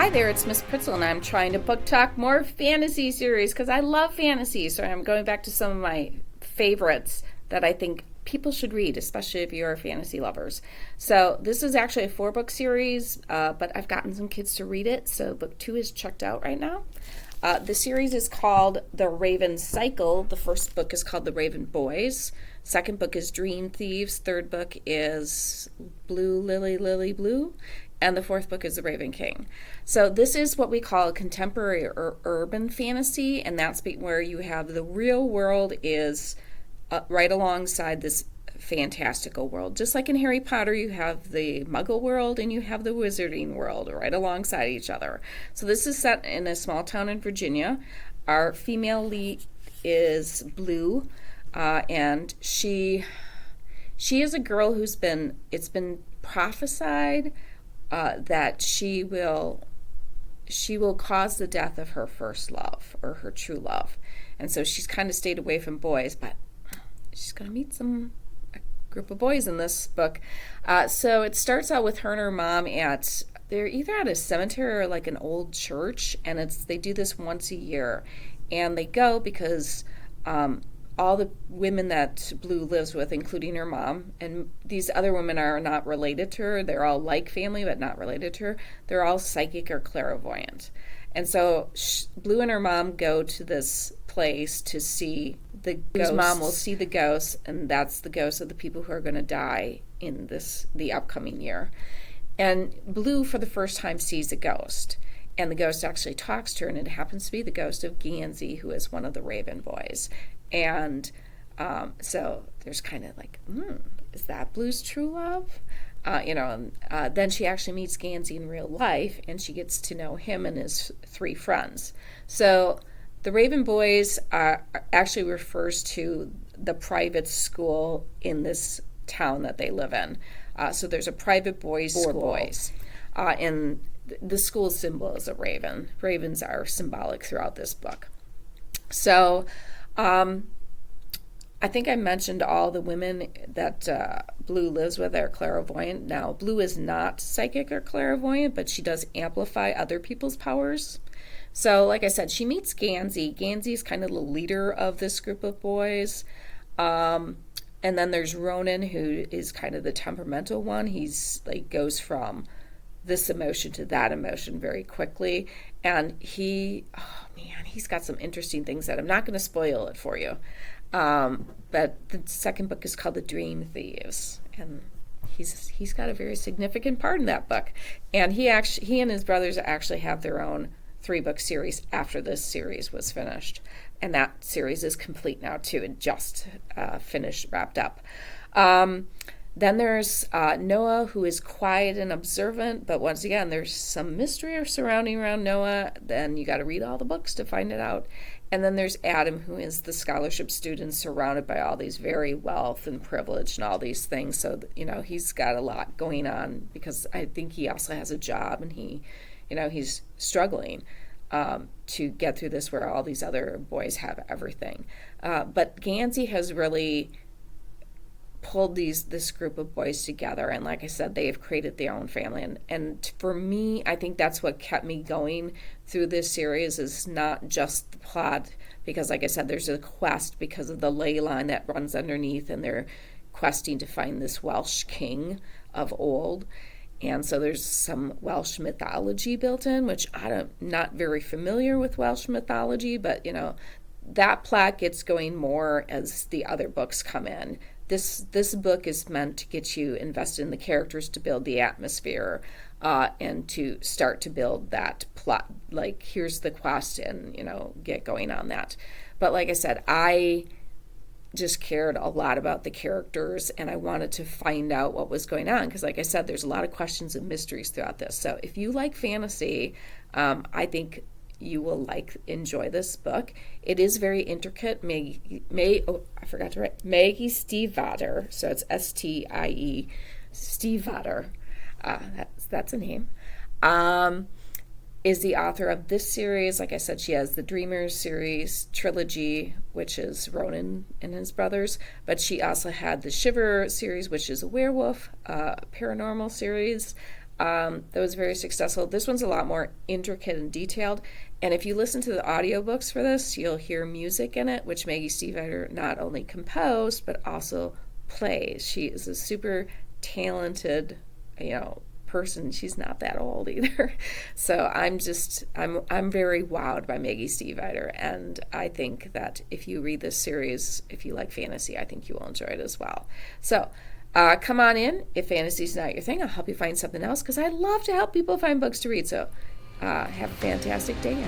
Hi there, it's Miss Pritzel, and I'm trying to book talk more fantasy series because I love fantasy. So I'm going back to some of my favorites that I think people should read, especially if you're fantasy lovers. So this is actually a 4-book series, but I've gotten some kids to read it, so book 2 is checked out right now. The series is called The Raven Cycle. The first book is called The Raven Boys. Second book is Dream Thieves. Third book is Blue Lily Lily Blue. And the fourth book is The Raven King. So this is what we call a contemporary or urban fantasy, and that's where you have the real world is right alongside this fantastical world. Just like in Harry Potter, you have the Muggle world and you have the Wizarding world right alongside each other. So this is set in a small town in Virginia. Our female lead is Blue, and she is a girl it's been prophesied that she will cause the death of her first love or her true love, and so she's kind of stayed away from boys, but she's going to meet a group of boys in this book. So it starts out with her and her mom they're either at a cemetery or like an old church, and they do this once a year, and they go because all the women that Blue lives with, including her mom, and these other women are not related to her. They're all like family, but not related to her. They're all psychic or clairvoyant. And so Blue and her mom go to this place to see the ghosts. Mom will see the ghosts, and that's the ghosts of the people who are going to die in the upcoming year. And Blue, for the first time, sees a ghost. And the ghost actually talks to her, and it happens to be the ghost of Gansey, who is one of the Raven boys. And so there's kind of like, is that Blue's true love? Then she actually meets Gansey in real life, and she gets to know him and his 3 friends. So the Raven Boys actually refers to the private school in this town that they live in. So there's a private boys' school. Boys. And the school symbol is a raven. Ravens are symbolic throughout this book. So I think I mentioned all the women that Blue lives with are clairvoyant. Now, Blue is not psychic or clairvoyant, but she does amplify other people's powers. So, like I said, she meets Gansey. Gansey is kind of the leader of this group of boys. And then there's Ronan, who is kind of the temperamental one. He's goes from this emotion to that emotion very quickly. And he's got some interesting things that I'm not going to spoil it for you. But the second book is called The Dream Thieves, and he's got a very significant part in that book. And he and his brothers actually have their own 3-book series after this series was finished, and that series is complete now too. It just wrapped up. Then there's Noah, who is quiet and observant, but once again, there's some mystery surrounding around Noah. Then you got to read all the books to find it out. And then there's Adam, who is the scholarship student surrounded by all these very wealth and privilege and all these things. So, he's got a lot going on because I think he also has a job, and he's struggling to get through this where all these other boys have everything. But Gansey has really pulled this group of boys together, and like I said, they have created their own family, and for me, I think that's what kept me going through this series, is not just the plot, because like I said, there's a quest because of the ley line that runs underneath, and they're questing to find this Welsh king of old, and so there's some Welsh mythology built in, which I'm not very familiar with Welsh mythology, but that plot gets going more as the other books come in. This book is meant to get you invested in the characters, to build the atmosphere, and to start to build that plot. Like, here's the quest, and get going on that. But like I said, I just cared a lot about the characters, and I wanted to find out what was going on, because like I said, there's a lot of questions and mysteries throughout this. So if you like fantasy, I think you will enjoy this book. It is very intricate. Maggie Stiefvater, so it's Stie Stiefvater. That's a name. Is the author of this series. Like I said, she has the Dreamers series trilogy, which is Ronan and his brothers, but she also had the Shiver series, which is a werewolf paranormal series. that was very successful. This one's a lot more intricate and detailed. And if you listen to the audiobooks for this, you'll hear music in it, which Maggie Stiefvater not only composed, but also plays. She is a super talented, person. She's not that old either. So I'm very wowed by Maggie Stiefvater, and I think that if you read this series, if you like fantasy, I think you will enjoy it as well. So come on in. If fantasy's not your thing, I'll help you find something else, because I love to help people find books to read. So have a fantastic day.